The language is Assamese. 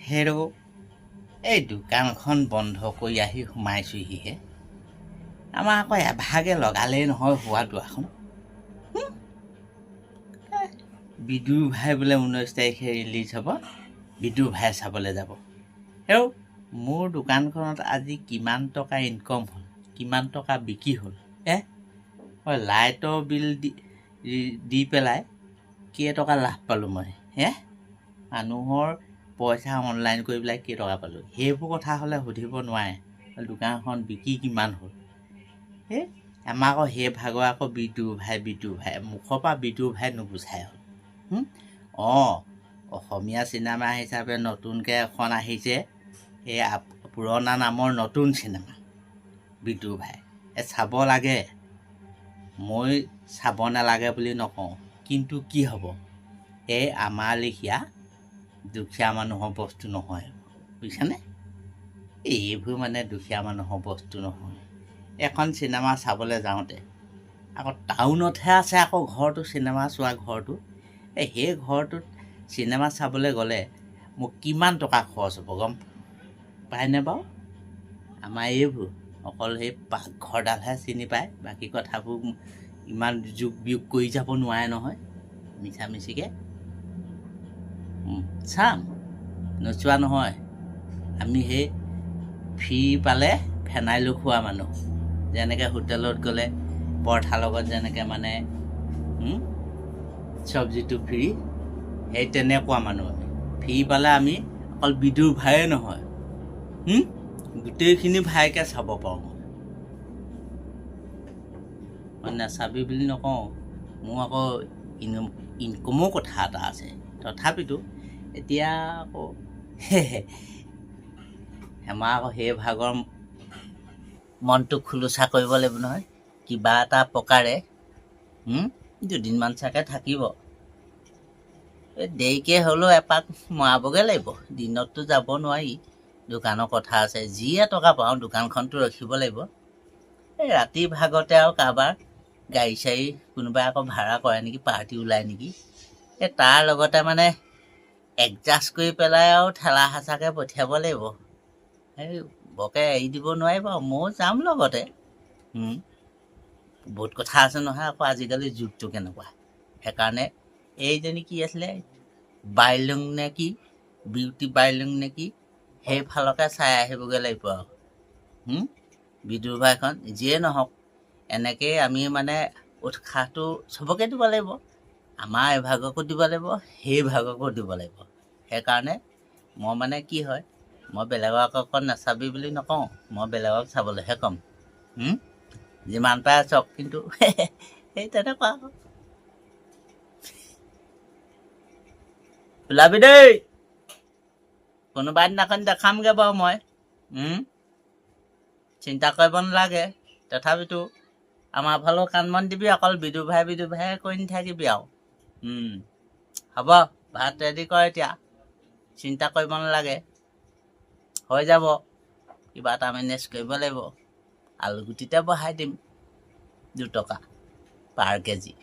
হেৰ' এই দোকানখন বন্ধ কৰি আহি সোমাইছোহিহে আমাৰ আকৌ এভাগে লগালেই নহয় হোৱা দুৱাখন বিদুৰ ভাই বোলে 19 তাৰিখে ৰিলিজ হ'ব বিদুৰ ভাই চাবলৈ যাব হেৰ' মোৰ দোকানখনত আজি কিমান টকা ইনকম হ'ল কিমান টকা বিক্ৰী হ'ল মই লাইটৰ বিল দি পেলাই কেইটকা লাভ পালোঁ মই মানুহৰ পইচা অনলাইন কৰি পেলাই কেইটকা পালোঁ সেইবোৰ কথা হ'লে সুধিব নোৱাৰে দোকানখন বিক্ৰী কিমান হ'ল আমাৰ আকৌ সেই ভাগৰ আকৌ বিদুৰ ভাই মুখৰ পৰা বিদুৰ ভাই নুগুচাই হ'ল অসমীয়া চিনেমা হিচাপে নতুনকৈ এখন আহিছে সেই পুৰণা নামৰ নতুন চিনেমা বিদুৰ ভাই চাব লাগে মই চাব নালাগে বুলি নকওঁ কিন্তু কি হ'ব এই আমাৰ লেখীয়া দুখীয়া মানুহৰ বস্তু নহয় বুজিছানে এইবোৰ মানে দুখীয়া মানুহৰ বস্তু নহয় এখন চিনেমা চাবলৈ যাওঁতে আকৌ টাউনতহে আছে আকৌ ঘৰটো চিনেমা চোৱা ঘৰটো সেই ঘৰটোত চিনেমা চাবলৈ গ'লে মোক কিমান টকা খৰচ হ'ব গম পায়নে বাৰু আমাৰ এইবোৰ অকল সেই পাকঘৰডালহে চিনি পায় বাকী কথাবোৰ ইমান যোগ বিয়োগ কৰি যাব নোৱাৰে নহয় মিছামিছিকৈ চাম নোচোৱা নহয় আমি সেই ফ্ৰী পালে ফেনাইলো খোৱা মানুহ যেনেকৈ হোটেলত গ'লে পৰঠাৰ লগত যেনেকৈ মানে চব্জিটো ফ্ৰী সেই তেনেকুৱা মানুহ আমি ফ্ৰী পালে আমি অকল বিদুৰ ভায়ে নহয় গোটেইখিনি ভাইকে চাব পাৰোঁ মই নাচাবি বুলি নকওঁ মোৰ আকৌ ইনকমৰ কথা এটা আছে তথাপিতো এতিয়া আকৌ আমাৰ আকৌ সেই ভাগৰ মনটো খোলোচা কৰিব লাগিব নহয় কিবা এটা প্ৰকাৰে দুদিনমান চাগে থাকিব দেৰিকৈ হ'লেও এপাক মৰাবগৈ লাগিব দিনততো যাব নোৱাৰি দোকানৰ কথা আছে যিয়ে টকা পাওঁ দোকানখনতো ৰাখিব লাগিব এই ৰাতি ভাগতে আৰু কাৰোবাৰ গাড়ী চাড়ী কোনোবাই আকৌ ভাড়া কৰে নেকি পাৰ্টি ওলায় নেকি তাৰ লগতে মানে এডজাষ্ট কৰি পেলাই আৰু ঠেলা হেঁচাকৈ পঠিয়াব লাগিব বৰকৈ এৰি দিব নোৱাৰি বাৰু ময়ো যাম লগতে বহুত কথা আছে নহয় আকৌ আজিকালি যুগটো কেনেকুৱা সেইকাৰণে এইজনী কি আছিলে বাইলুং নে কি বিউটি বাইলুং নে কি সেইফালকে চাই আহিবগৈ লাগিব আৰু বিদুৰ ভাইখন যিয়ে নহওক এনেকৈয়ে আমি মানে উৎসাহটো চবকে দিব লাগিব আমাৰ এভাগকো দিব লাগিব সেই ভাগকো দিব লাগিব সেইকাৰণে মই মানে কি হয় মই বেলেগক অকণ নাচাবি বুলি নকওঁ মই বেলেগক চাবলৈহে ক'ম যিমান পাৰে চাওক কিন্তু সেই তেনেকুৱা আকৌ ওলাবি দেই কোনোবা দিনাখন দেখামগৈ বাৰু মই চিন্তা কৰিব নালাগে তথাপিতো আমাৰ ফালেও কাণ মন দিবি অকল বিদুৰ ভাই কৰি নাথাকিবি আৰু হ'ব ভাত ৰেডি কৰ এতিয়া চিন্তা কৰিব নালাগে হৈ যাব কিবা এটা মেনেজ কৰিব লাগিব আলুগুটিতে বহাই দিম 2 টকা পাৰ কেজি